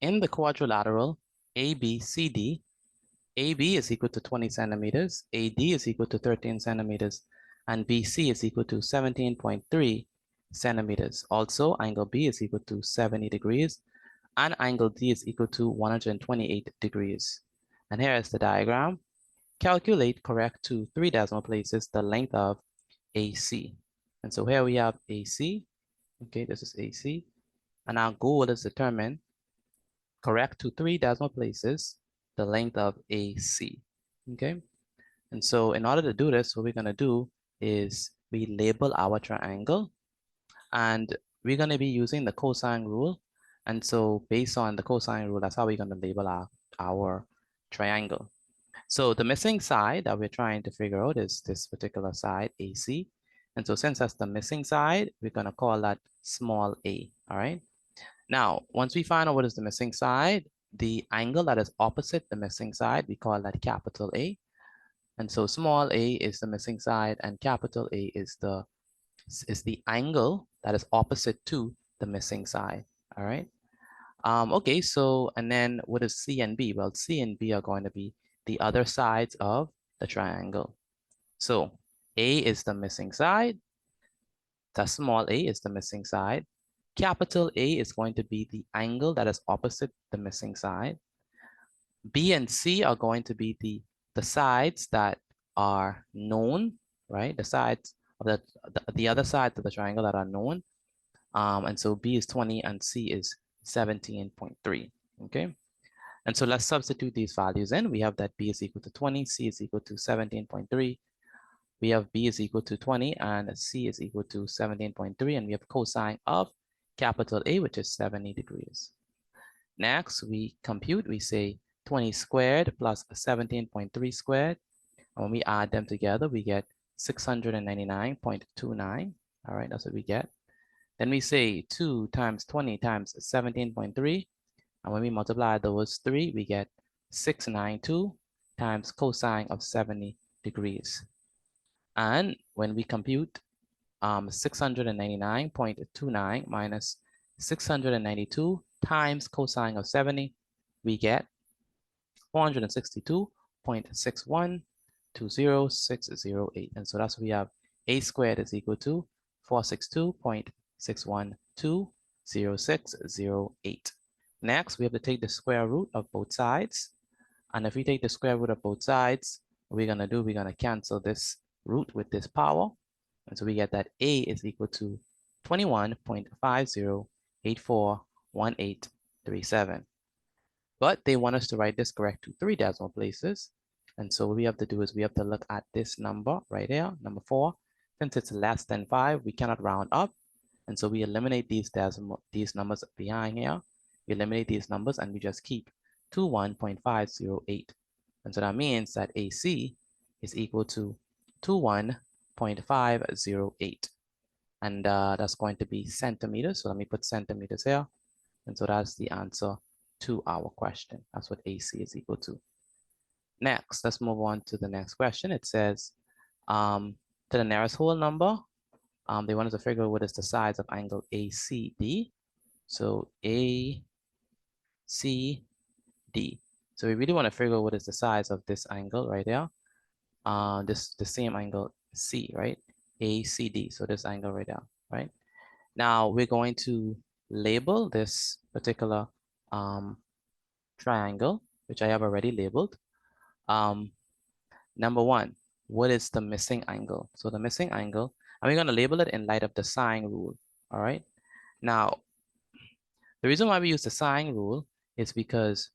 In the quadrilateral ABCD, AB is equal to 20 centimeters, AD is equal to 13 centimeters, and BC is equal to 17.3 centimeters. Also, angle B is equal to 70 degrees, and angle D is equal to 128 degrees. And here is the diagram. Calculate correct to 3 decimal places the length of AC. And so here we have AC. Okay, this is AC. And our goal is determine correct to 3 decimal places the length of AC. Okay, and so in order to do this, what we're going to do is we label our triangle, and we're going to be using the cosine rule. And so based on the cosine rule, that's how we're going to label our triangle. So the missing side that we're trying to figure out is this particular side, AC. And so since that's the missing side, we're going to call that small a, all right? Now, once we find out what is the missing side, the angle that is opposite the missing side, we call that capital A. And so small a is the missing side, and capital A is the angle that is opposite to the missing side, all right? Okay, so, and then what is C and B? Well, C and B are going to be the other sides of the triangle. So A is the missing side, the small a is the missing side. Capital A is going to be the angle that is opposite the missing side. B and C are going to be the sides that are known, right? The sides of the other sides of the triangle that are known. And so B is 20 and C is 17.3, okay? And so let's substitute these values in. We have that B is equal to 20, C is equal to 17.3. We have B is equal to 20 and C is equal to 17.3. And we have cosine of capital A, which is 70 degrees. Next, we compute, we say 20 squared plus 17.3 squared. And when we add them together, we get 699.29. All right, that's what we get. Then we say 2 times 20 times 17.3. And when we multiply those three, we get 692 times cosine of 70 degrees. And when we compute 699.29 minus 692 times cosine of 70, we get 462.6120608. And so that's what we have. A squared is equal to 462.6120608. Next, we have to take the square root of both sides. And if we take the square root of both sides, what we're going to do, we're going to cancel this root with this power. And so we get that A is equal to 21.50841837. But they want us to write this correct to 3 decimal places. And so what we have to do is we have to look at this number right here, number 4. Since it's less than 5, we cannot round up. And so we eliminate these numbers behind here. We eliminate these numbers and we just keep 21.508. And so that means that AC is equal to 21.508. And that's going to be centimeters. So let me put centimeters here. And so that's the answer to our question. That's what AC is equal to. Next, let's move on to the next question. It says, to the nearest whole number, they want us to figure out what is the size of angle ACD. So ACD. So we really want to figure out what is the size of this angle right there. The same angle C, right? ACD. So this angle right there, right? Now we're going to label this particular triangle, which I have already labeled. Number 1, what is the missing angle? So the missing angle, and we're going to label it in light of the sine rule. All right. Now, the reason why we use the sine rule is because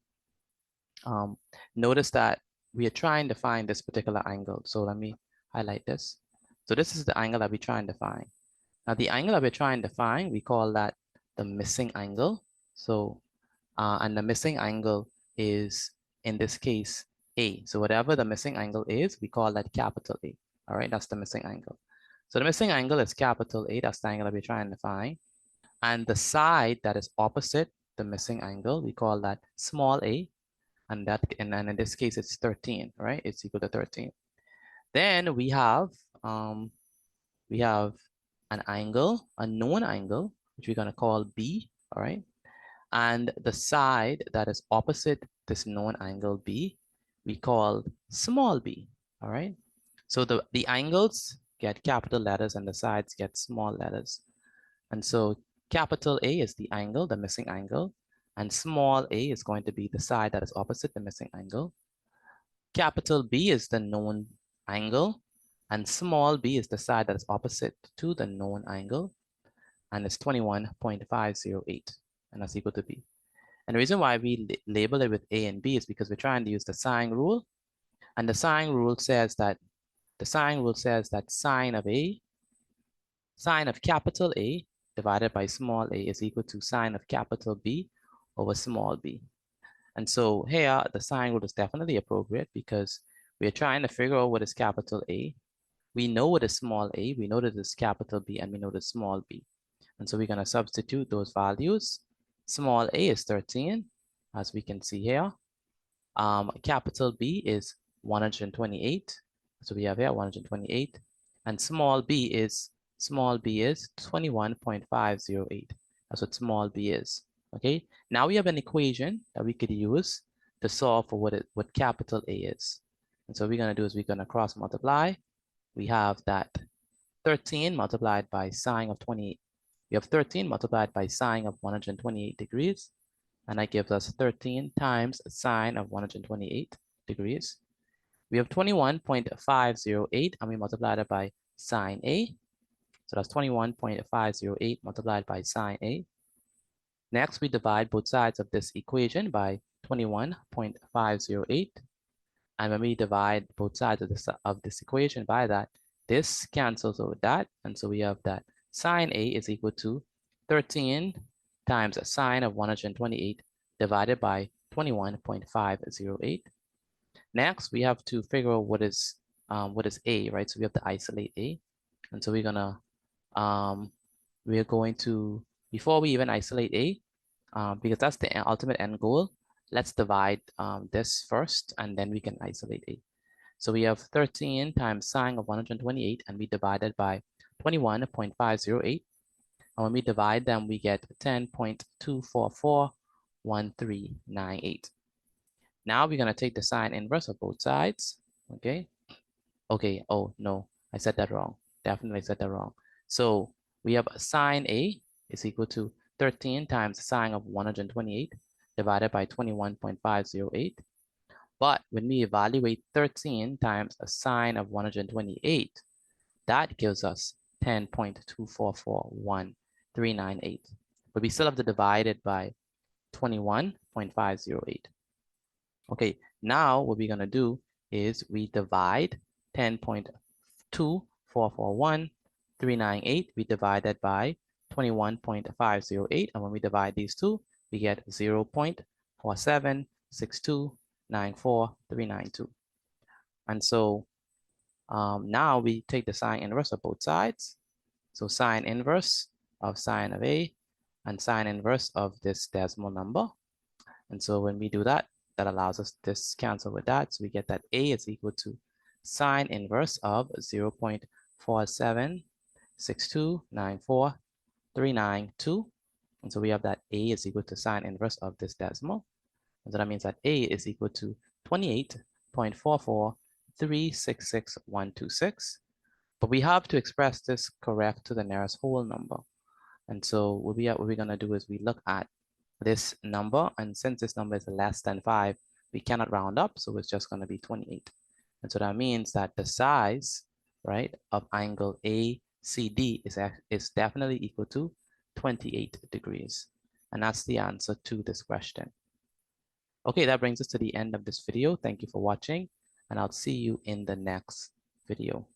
notice that we are trying to find this particular angle. So let me highlight this. So this is the angle that we're trying to find. Now the angle that we're trying to find, we call that the missing angle. So, and the missing angle is, in this case, A. So whatever the missing angle is, we call that capital A. All right, that's the missing angle. So the missing angle is capital A. That's the angle that we're trying to find. And the side that is opposite the missing angle, we call that small a. And in this case, it's 13, right? It's equal to 13. Then we have an angle, a known angle, which we're going to call B, all right? And the side that is opposite this known angle B, we call small b, all right? So the angles get capital letters and the sides get small letters. And so capital A is the angle, the missing angle, and small a is going to be the side that is opposite the missing angle. Capital B is the known angle, and small b is the side that is opposite to the known angle, and it's 21.508, and that's equal to B. And the reason why we label it with A and B is because we're trying to use the sine rule. And the sine rule says that sine of capital A divided by small a is equal to sine of capital B over small b. And so here, the sine rule is definitely appropriate because we're trying to figure out what is capital A. We know what is small a, we know that it's capital B, and we know the small b. And so we're going to substitute those values. Small a is 13, as we can see here. Capital B is 128. So we have here 128. And small b is 21.508. That's what small b is. Okay. Now we have an equation that we could use to solve for what capital A is. And so what we're going to do is we're going to cross multiply. We have that 13 multiplied by sine of 28. We have 13 multiplied by sine of 128 degrees. And that gives us 13 times sine of 128 degrees. We have 21.508 and we multiply that by sine A. So that's 21.508 multiplied by sine A. Next, we divide both sides of this equation by 21.508. And when we divide both sides of this equation by that, this cancels out that. And so we have that sine A is equal to 13 times sine of 128 divided by 21.508. Next, we have to figure out what is A, right? So we have to isolate A. And so we're going to, before we even isolate A, because that's the ultimate end goal, let's divide this first and then we can isolate A. So we have 13 times sine of 128 and we divide it by 21.508. And when we divide them, we get 10.2441398. Now we're going to take the sine inverse of both sides. Okay. Okay. Oh, no, I said that wrong. Definitely said that wrong. So we have sine A is equal to 13 times sine of 128 divided by 21.508. But when we evaluate 13 times a sine of 128, that gives us 10.2441398. But we still have to divide it by 21.508. Okay, now what we're going to do is we divide 10.2441398. We divide that by 21.508. And when we divide these two, we get 0.476294392. And so now we take the sine inverse of both sides. So sine inverse of sine of A and sine inverse of this decimal number. And so when we do that, that allows us this cancel with that. So we get that A is equal to sine inverse of 0.476294392. And so we have that A is equal to sine inverse of this decimal. And so that means that A is equal to 28.44366,126. But we have to express this correct to the nearest whole number. And so what we're going to do is we look at this number, and since this number is less than 5, we cannot round up, so it's just going to be 28. And so that means that the size, right, of angle ACD is definitely equal to 28 degrees. And that's the answer to this question. Okay, that brings us to the end of this video. Thank you for watching, and I'll see you in the next video.